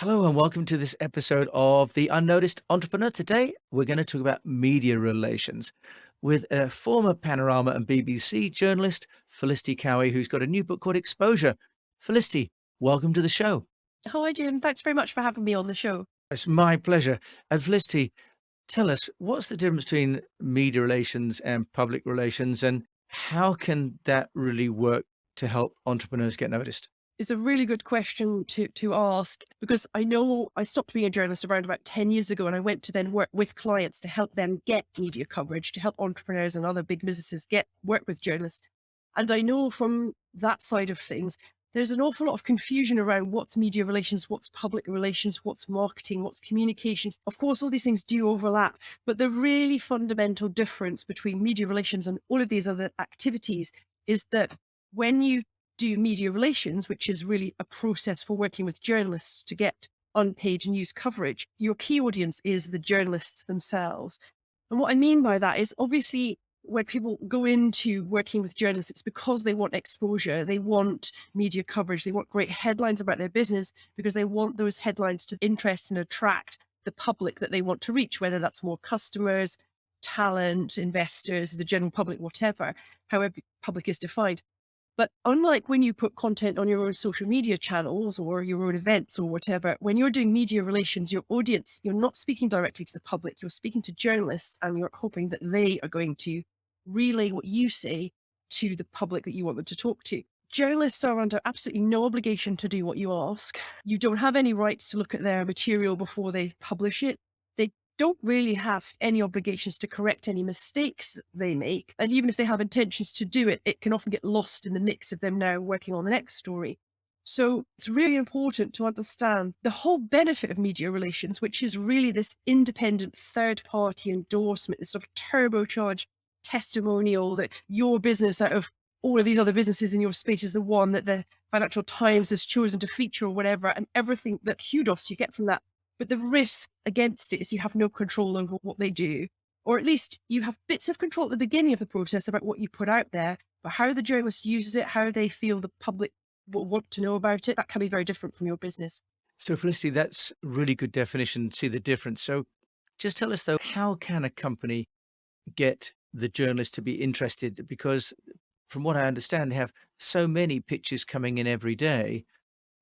Hello and welcome to this episode of The Unnoticed Entrepreneur. Today, we're going to talk about media relations with a former Panorama and BBC journalist, Felicity Cowie, who's got a new book called Exposure. Felicity, welcome to the show. Hi, Jim. Thanks very much for having me on the show. It's my pleasure. And Felicity, tell us, what's the difference between media relations and public relations, and how can that really work to help entrepreneurs get noticed? It's a really good question to ask because I know I stopped being a journalist around about 10 years ago and I went to then work with clients to help them get media coverage, to help entrepreneurs and other big businesses get work with journalists. And I know from that side of things, there's an awful lot of confusion around what's media relations, what's public relations, what's marketing, what's communications. Of course, all these things do overlap, but the really fundamental difference between media relations and all of these other activities is that when you do media relations, which is really a process for working with journalists to get unpaid news coverage, your key audience is the journalists themselves. And what I mean by that is obviously when people go into working with journalists, it's because they want exposure, they want media coverage, they want great headlines about their business because they want those headlines to interest and attract the public that they want to reach, whether that's more customers, talent, investors, the general public, whatever, however public is defined. But unlike when you put content on your own social media channels or your own events or whatever, when you're doing media relations, your audience, you're not speaking directly to the public, you're speaking to journalists and you're hoping that they are going to relay what you say to the public that you want them to talk to. Journalists are under absolutely no obligation to do what you ask. You don't have any rights to look at their material before they publish it. They don't really have any obligations to correct any mistakes they make. And even if they have intentions to do it, it can often get lost in the mix of them now working on the next story. So it's really important to understand the whole benefit of media relations, which is really this independent third party endorsement, this sort of turbocharged testimonial that your business out of all of these other businesses in your space is the one that the Financial Times has chosen to feature or whatever, and everything that kudos you get from that. But the risk against it is you have no control over what they do, or at least you have bits of control at the beginning of the process about what you put out there, but how the journalist uses it, how they feel the public will want to know about it, that can be very different from your business. So, Felicity, that's really good definition to see the difference. So, just tell us though, how can a company get the journalist to be interested? Because from what I understand, they have so many pitches coming in every day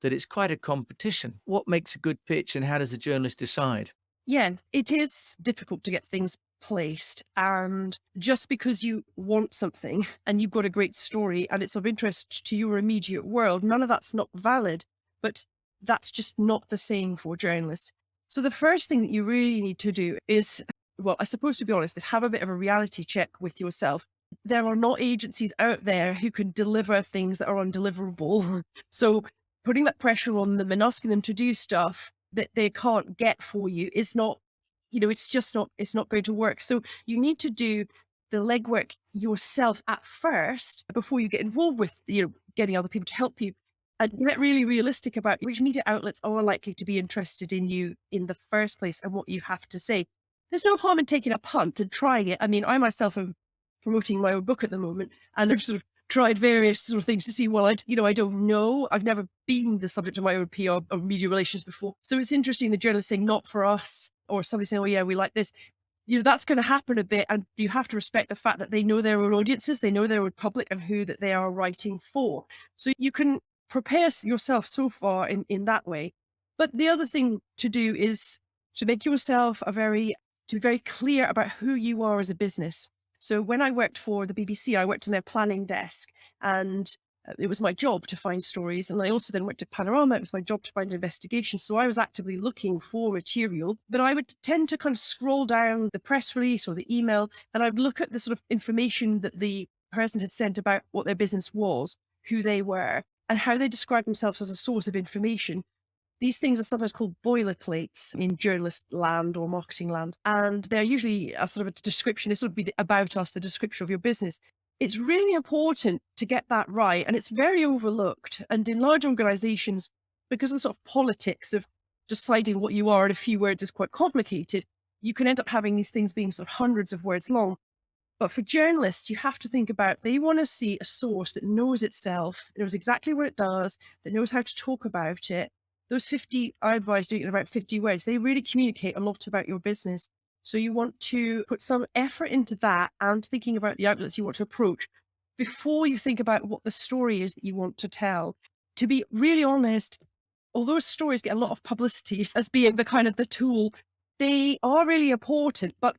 that it's quite a competition. What makes a good pitch and how does the journalist decide? Yeah, it is difficult to get things placed. And just because you want something and you've got a great story and it's of interest to your immediate world, none of that's not valid. But that's just not the same for journalists. So the first thing that you really need to do is, well, I suppose to be honest, is have a bit of a reality check with yourself. There are not agencies out there who can deliver things that are undeliverable. So putting that pressure on them and asking them to do stuff that they can't get for you is not, it's not going to work. So you need to do the legwork yourself at first before you get involved with, getting other people to help you, and get really realistic about which media outlets are likely to be interested in you in the first place and what you have to say. There's no harm in taking a punt and trying it. I mean, I myself am promoting my own book at the moment, and I've sort of tried various sort of things to see, well, I don't know. I've never been the subject of my own PR or media relations before. So it's interesting the journalist saying not for us, or somebody saying, oh yeah, we like this. That's going to happen a bit. And you have to respect the fact that they know their own audiences, they know their own public and who that they are writing for. So you can prepare yourself so far in that way. But the other thing to do is to make yourself to be very clear about who you are as a business. So when I worked for the BBC, I worked on their planning desk, and it was my job to find stories. And I also then worked at Panorama. It was my job to find investigations. So I was actively looking for material, but I would tend to kind of scroll down the press release or the email, and I'd look at the sort of information that the person had sent about what their business was, who they were, and how they described themselves as a source of information. These things are sometimes called boilerplates in journalist land or marketing land. And they're usually a sort of a description. This would be about us, the description of your business. It's really important to get that right. And it's very overlooked. And in large organizations, because of the sort of politics of deciding what you are in a few words is quite complicated, you can end up having these things being sort of hundreds of words long. But for journalists, you have to think about, they want to see a source that knows itself, knows exactly what it does, that knows how to talk about it, those 50, I advise doing it in about 50 words. They really communicate a lot about your business. So you want to put some effort into that and thinking about the outlets you want to approach before you think about what the story is that you want to tell. To be really honest, although stories get a lot of publicity as being the kind of the tool, they are really important, but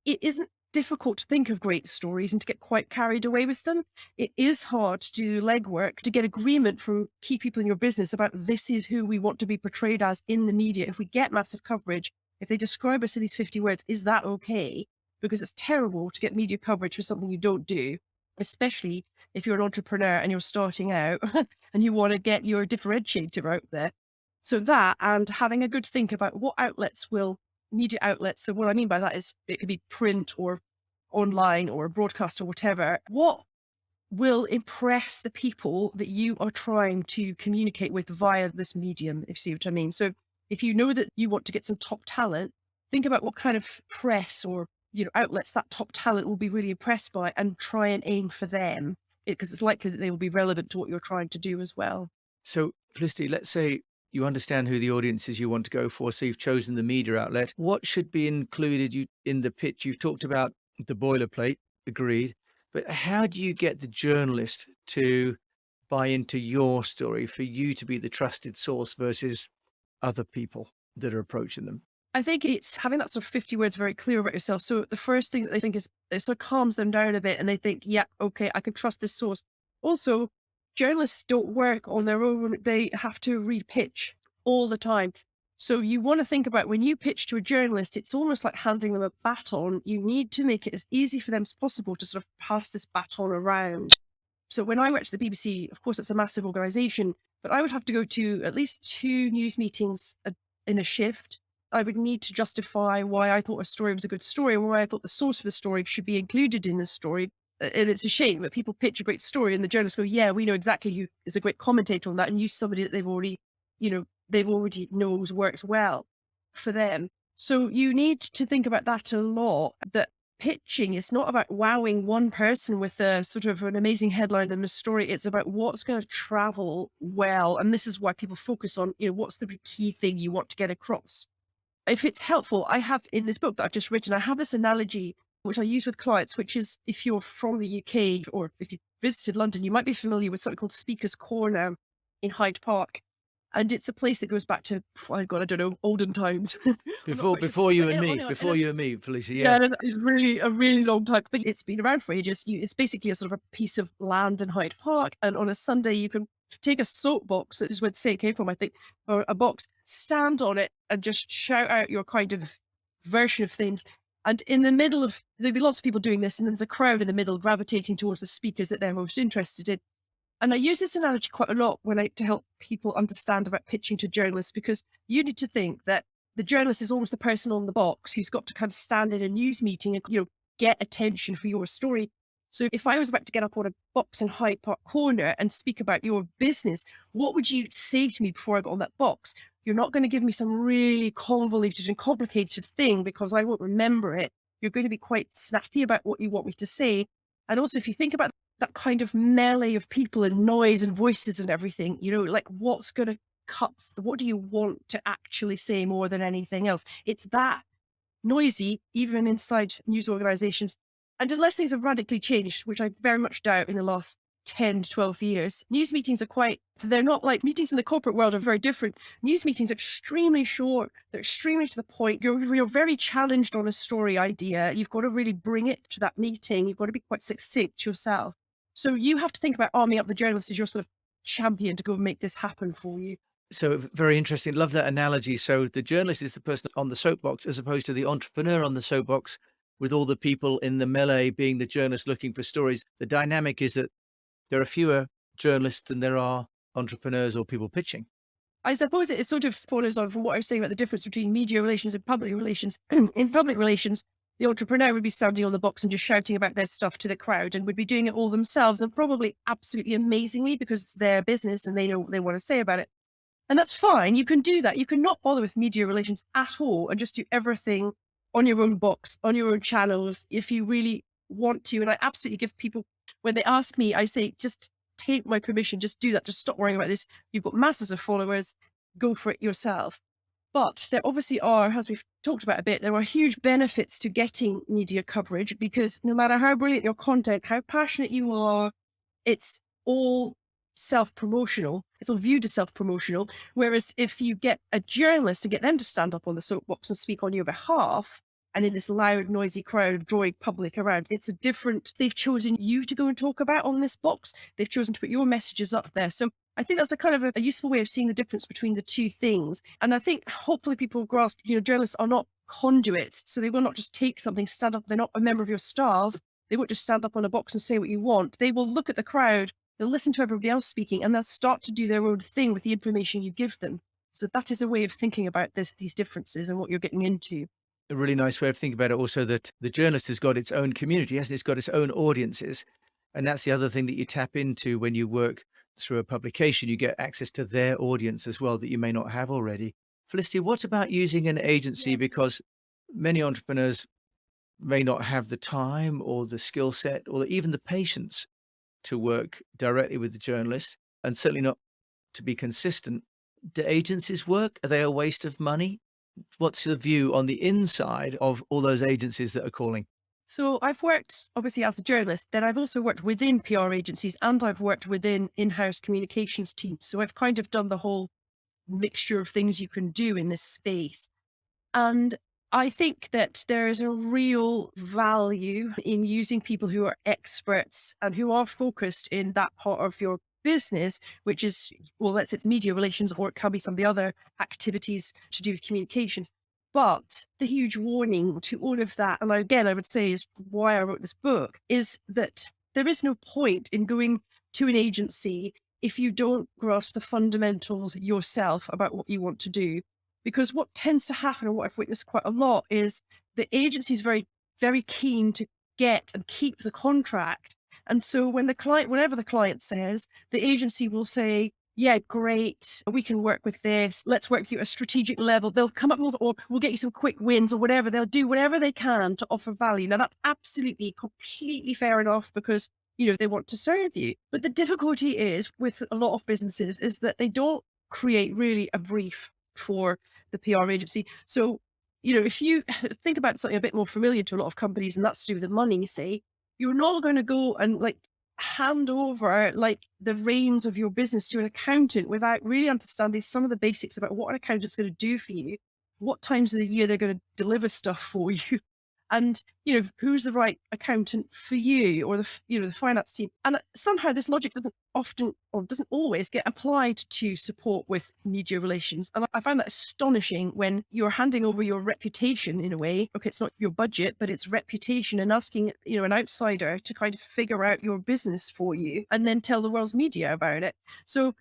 it isn't difficult to think of great stories and to get quite carried away with them. It is hard to do legwork, to get agreement from key people in your business about this is who we want to be portrayed as in the media. If we get massive coverage, if they describe us in these 50 words, is that okay? Because it's terrible to get media coverage for something you don't do, especially if you're an entrepreneur and you're starting out and you want to get your differentiator out there. So that, and having a good think about what outlets will media outlets. So what I mean by that is it could be print or online or broadcast or whatever. What will impress the people that you are trying to communicate with via this medium, if you see what I mean? So if you know that you want to get some top talent, think about what kind of press or outlets that top talent will be really impressed by and try and aim for them, because it's likely that they will be relevant to what you're trying to do as well. So, Felicity, let's say you understand who the audience is you want to go for, so you've chosen the media outlet. What should be included in the pitch? You've talked about the boilerplate, agreed, but how do you get the journalist to buy into your story for you to be the trusted source versus other people that are approaching them? I think it's having that sort of 50 words very clear about yourself. So the first thing that they think is it sort of calms them down a bit and they think, yeah, okay, I can trust this source. Also, journalists don't work on their own. They have to repitch all the time. So you want to think about when you pitch to a journalist, it's almost like handing them a baton. You need to make it as easy for them as possible to sort of pass this baton around. So when I worked at the BBC, of course, it's a massive organization, but I would have to go to at least 2 news meetings in a shift. I would need to justify why I thought a story was a good story and why I thought the source for the story should be included in the story. And it's a shame that people pitch a great story and the journalists go, yeah, we know exactly who is a great commentator on that, and use somebody that they've already knows works well for them. So you need to think about that a lot, that pitching is not about wowing one person with a sort of an amazing headline and a story. It's about what's going to travel well. And this is why people focus on, what's the key thing you want to get across. If it's helpful, I have in this book that I've just written, I have this analogy which I use with clients, which is if you're from the UK or if you visited London, you might be familiar with something called Speaker's Corner in Hyde Park. And it's a place that goes back to, oh God, I don't know, olden times. I'm not quite sure. Before you But and me, in before you and essence, me, Felicia, yeah, yeah. no, no, it's really a really long time. But it's been around for ages. It's basically a sort of a piece of land in Hyde Park. And on a Sunday, you can take a soapbox, this is where the saying came from, I think, or a box, stand on it and just shout out your kind of version of things. And in the middle of, there'll be lots of people doing this, and there's a crowd in the middle gravitating towards the speakers that they're most interested in. And I use this analogy quite a lot to help people understand about pitching to journalists, because you need to think that the journalist is almost the person on the box who's got to kind of stand in a news meeting and, get attention for your story. So if I was about to get up on a box in Hyde Park Corner and speak about your business, what would you say to me before I got on that box? You're not going to give me some really convoluted and complicated thing because I won't remember it. You're going to be quite snappy about what you want me to say. And also, if you think about that kind of melee of people and noise and voices and everything, like what's going to what do you want to actually say more than anything else? It's that noisy, even inside news organizations. And unless things have radically changed, which I very much doubt in the last 10 to 12 years, news meetings they're not like meetings in the corporate world are very different. News meetings are extremely short. They're extremely to the point. You're very challenged on a story idea. You've got to really bring it to that meeting. You've got to be quite succinct yourself. So you have to think about arming up the journalist as your sort of champion to go and make this happen for you. So very interesting. Love that analogy. So the journalist is the person on the soapbox as opposed to the entrepreneur on the soapbox, with all the people in the melee being the journalists looking for stories. The dynamic is that there are fewer journalists than there are entrepreneurs or people pitching. I suppose it sort of follows on from what I was saying about the difference between media relations and public relations. In public relations, the entrepreneur would be standing on the box and just shouting about their stuff to the crowd and would be doing it all themselves, and probably absolutely amazingly because it's their business and they know what they want to say about it. And that's fine. You can do that. You can not bother with media relations at all and just do everything on your own box, on your own channels, if you really want to. And I absolutely give people, when they ask me, I say, just take my permission, just do that. Just stop worrying about this. You've got masses of followers. go for it yourself. But there obviously are, as we've talked about a bit, there are huge benefits to getting media coverage because no matter how brilliant your content, how passionate you are, it's all self-promotional. It's all viewed as self-promotional. Whereas if you get a journalist and get them to stand up on the soapbox and speak on your behalf, and in this loud, noisy crowd drawing public around, it's a different, they've chosen you to go and talk about on this box. They've chosen to put your messages up there. So I think that's a kind of a useful way of seeing the difference between the two things. And I think hopefully people grasp, journalists are not conduits. So they will not just take something, stand up. They're not a member of your staff. They won't just stand up on a box and say what you want. They will look at the crowd, they'll listen to everybody else speaking, and they'll start to do their own thing with the information you give them. So that is a way of thinking about these differences and what you're getting into. A really nice way of thinking about it also that the journalist has got its own community, hasn't it? It's got its own audiences. And that's the other thing that you tap into when you work through a publication. You get access to their audience as well that you may not have already. Felicity, what about using an agency? Yes. Because many entrepreneurs may not have the time or the skill set or even the patience to work directly with the journalist and certainly not to be consistent. Do agencies work? Are they a waste of money? What's the view on the inside of all those agencies that are calling? So I've worked obviously as a journalist, then I've also worked within PR agencies and I've worked within in-house communications teams. So I've kind of done the whole mixture of things you can do in this space. And I think that there is a real value in using people who are experts and who are focused in that part of your business, which is, well, let's say it's media relations, or it can be some of the other activities to do with communications. But the huge warning to all of that, and again, I would say is why I wrote this book, is that there is no point in going to an agency if you don't grasp the fundamentals yourself about what you want to do. Because what tends to happen, and what I've witnessed quite a lot, is the agency is very, very keen to get and keep the contract. And so when the client, whatever the client says, the agency will say, yeah, great, we can work with this. Let's work with you at a strategic level. They'll come up with, or we'll get you some quick wins or whatever. They'll do whatever they can to offer value. Now, that's absolutely, completely fair enough because, they want to serve you. But the difficulty is with a lot of businesses is that they don't create really a brief for the PR agency. So, if you think about something a bit more familiar to a lot of companies, and that's to do with the money, say, you're not going to go and hand over the reins of your business to an accountant without really understanding some of the basics about what an accountant's going to do for you, what times of the year they're going to deliver stuff for you, and who's the right accountant for you, or the finance team. And somehow this logic doesn't often, or doesn't always, get applied to support with media relations. And I find that astonishing when you're handing over your reputation in a way. Okay, it's not your budget, but it's reputation, and asking an outsider to kind of figure out your business for you and then tell the world's media about it. So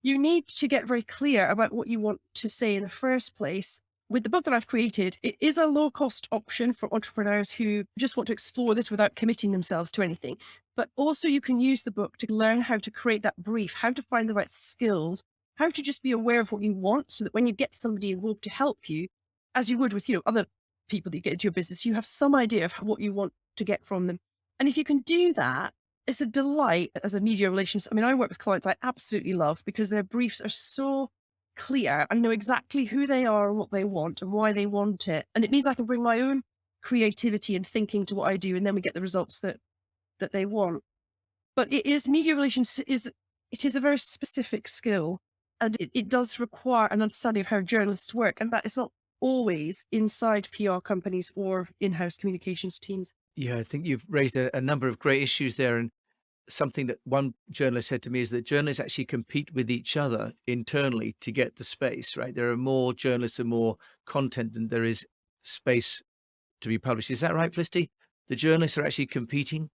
you need to get very clear about what you want to say in the first place. With the book that I've created, it is a low cost option for entrepreneurs who just want to explore this without committing themselves to anything. But also you can use the book to learn how to create that brief, how to find the right skills, how to just be aware of what you want so that when you get somebody involved to help you, as you would with, other people that you get into your business, you have some idea of what you want to get from them. And if you can do that, it's a delight as a media relations. I mean, I work with clients I absolutely love because their briefs are so clear. I know exactly who they are and what they want and why they want it. And it means I can bring my own creativity and thinking to what I do, and then we get the results that they want. But it is media relations it is a very specific skill, and it does require an understanding of how journalists work, and that is not always inside PR companies or in-house communications teams. Yeah, I think you've raised a number of great issues there. And something that one journalist said to me is that journalists actually compete with each other internally to get the space, right? There are more journalists and more content than there is space to be published. Is that right, Felicity? The journalists are actually competing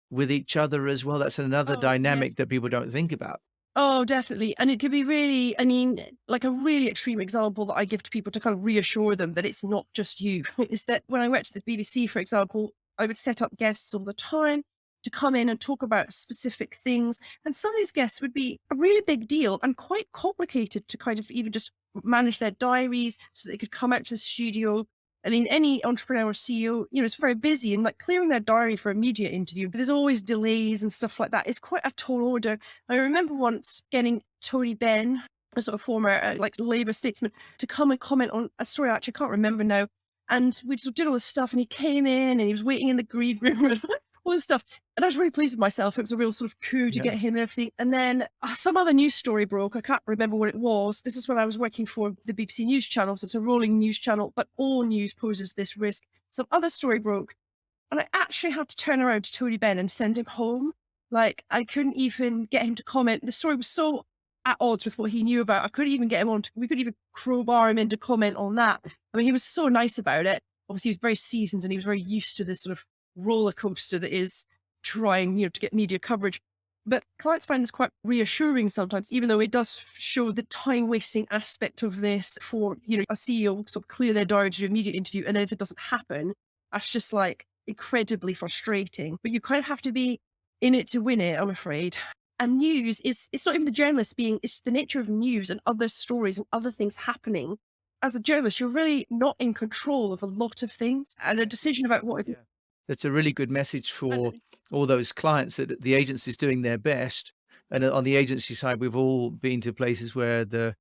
with each other as well. That's another Oh, yes. dynamic that people don't think about. Oh, definitely. And it could be really, I mean, like a really extreme example that I give to people to kind of reassure them that it's not just you is that when I worked at the BBC, for example, I would set up guests all the time to come in and talk about specific things. And some of these guests would be a really big deal and quite complicated to kind of even just manage their diaries so they could come out to the studio. I mean, any entrepreneur or CEO, is very busy, and clearing their diary for a media interview, there's always delays and stuff like that. It's quite a tall order. I remember once getting Tony Benn a sort of former like Labour statesman, to come and comment on a story I actually can't remember now. And we just did all this stuff, and he came in and he was waiting in the green room and all this stuff. And I was really pleased with myself. It was a real sort of coup to Yeah. get him and everything. And then some other news story broke. I can't remember what it was. This is when I was working for the BBC News channel. So it's a rolling news channel, but all news poses this risk. Some other story broke, and I actually had to turn around to Tony Benn and send him home. Like, I couldn't even get him to comment. The story was so at odds with what he knew about. I couldn't even get him on. We couldn't even crowbar him in to comment on that. I mean, he was so nice about it. Obviously, he was very seasoned and he was very used to this sort of roller coaster that is trying, to get media coverage. But clients find this quite reassuring sometimes, even though it does show the time wasting aspect of this for, a CEO will sort of clear their diary to do a media interview. And then if it doesn't happen, that's just like incredibly frustrating. But you kind of have to be in it to win it, I'm afraid. And news is, it's not even the journalist being, it's the nature of news and other stories and other things happening. As a journalist, you're really not in control of a lot of things, and a decision about what is. Yeah. That's a really good message for all those clients that the agency's doing their best. And on the agency side, we've all been to places where the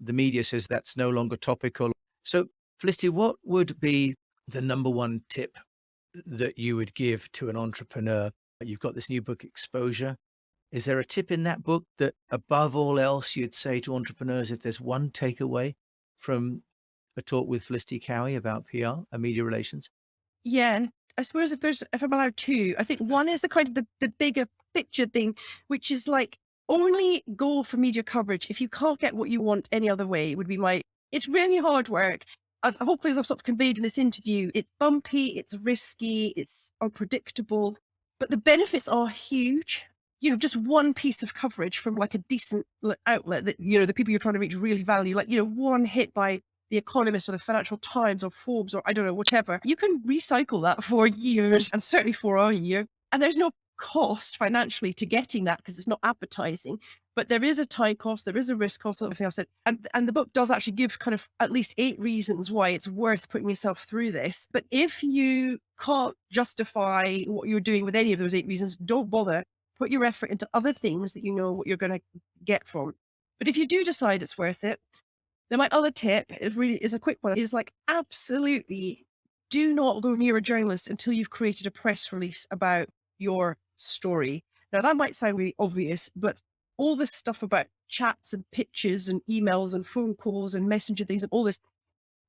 media says that's no longer topical. So, Felicity, what would be the number one tip that you would give to an entrepreneur? You've got this new book, Exposure. Is there a tip in that book that, above all else, you'd say to entrepreneurs if there's one takeaway from a talk with Felicity Cowie about PR and media relations? Yeah, and I suppose if I'm allowed two, I think one is the kind of the bigger picture thing, which is like, only go for media coverage if you can't get what you want any other way, would be my. It's really hard work. Hopefully, as I've sort of conveyed in this interview, it's bumpy, it's risky, it's unpredictable, but the benefits are huge. Just one piece of coverage from like a decent outlet that, the people you're trying to reach really value, like, one hit by the Economist or the Financial Times or Forbes or I don't know, whatever, you can recycle that for years, and certainly for a year. And there's no cost financially to getting that because it's not advertising. But there is a time cost, there is a risk cost, everything I've said. And the book does actually give kind of at least 8 reasons why it's worth putting yourself through this. But if you can't justify what you're doing with any of those 8 reasons, don't bother. Put your effort into other things that you know what you're going to get from. But if you do decide it's worth it, then my other tip is a quick one. Is like, absolutely do not go near a journalist until you've created a press release about your story. Now that might sound really obvious, but all this stuff about chats and pitches and emails and phone calls and messenger things and all this,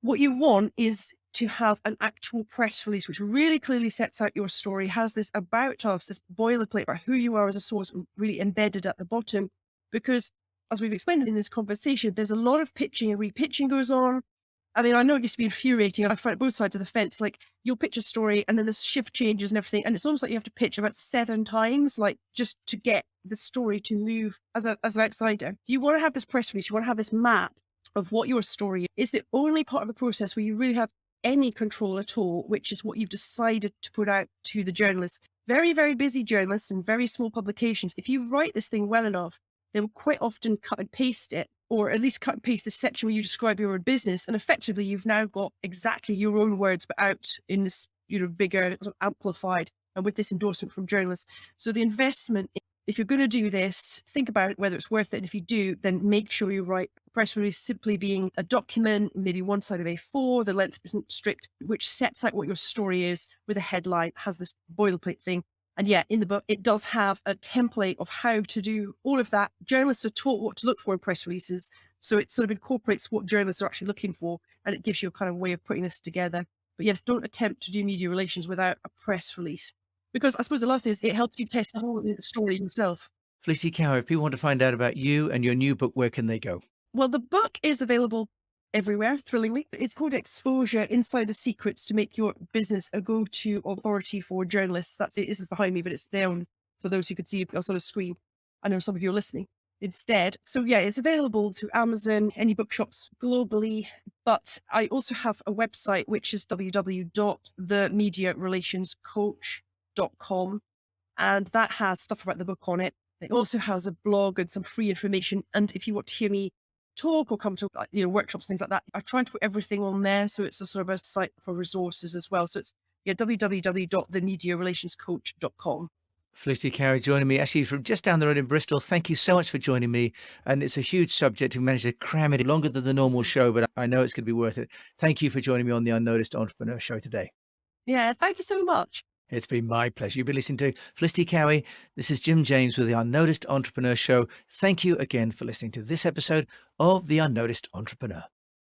what you want is to have an actual press release which really clearly sets out your story, has this about us, this boilerplate about who you are as a source really embedded at the bottom. Because as we've explained in this conversation, there's a lot of pitching and repitching goes on. I mean, I know it used to be infuriating, and I find both sides of the fence. Like, you'll pitch a story and then the shift changes and everything, and it's almost like you have to pitch about 7 times, like, just to get the story to move as an outsider. You want to have this press release, you want to have this map of what your story is. The only part of the process where you really have any control at all, which is what you've decided to put out to the journalists. Very, very busy journalists and very small publications. If you write this thing well enough, they will quite often cut and paste it, or at least cut and paste the section where you describe your own business. And effectively, you've now got exactly your own words, but out in this, bigger, sort of amplified, and with this endorsement from journalists. So the investment, if you're going to do this, think about whether it's worth it. And if you do, then make sure you write a press release simply being a document, maybe one side of A4, the length isn't strict, which sets out what your story is with a headline, has this boilerplate thing. And yeah, in the book, it does have a template of how to do all of that. Journalists are taught what to look for in press releases. So it sort of incorporates what journalists are actually looking for, and it gives you a kind of way of putting this together. But yes, don't attempt to do media relations without a press release. Because I suppose the last is it helps you test the whole story yourself. Felicity Cowie, if people want to find out about you and your new book, where can they go? Well, the book is available everywhere, thrillingly. It's called Exposure: Insider Secrets to Make Your Business a Go-To Authority for Journalists. That's it. This is behind me, but it's there for those who could see us on a screen. I know some of you are listening instead. So yeah, it's available to Amazon, any bookshops globally. But I also have a website, which is www.themediarelationscoach.com. And that has stuff about the book on it. It also has a blog and some free information. And if you want to hear me talk or come to workshops, things like that, I try and put everything on there. So it's a sort of a site for resources as well. So it's www.themediarelationscoach.com. Felicity Cowie joining me actually from just down the road in Bristol. Thank you so much for joining me. And it's a huge subject. We managed to cram it longer than the normal show, but I know it's going to be worth it. Thank you for joining me on the Unnoticed Entrepreneur Show today. Yeah, thank you so much. It's been my pleasure. You've been listening to Felicity Cowie. This is Jim James with the Unnoticed Entrepreneur Show. Thank you again for listening to this episode of the Unnoticed Entrepreneur.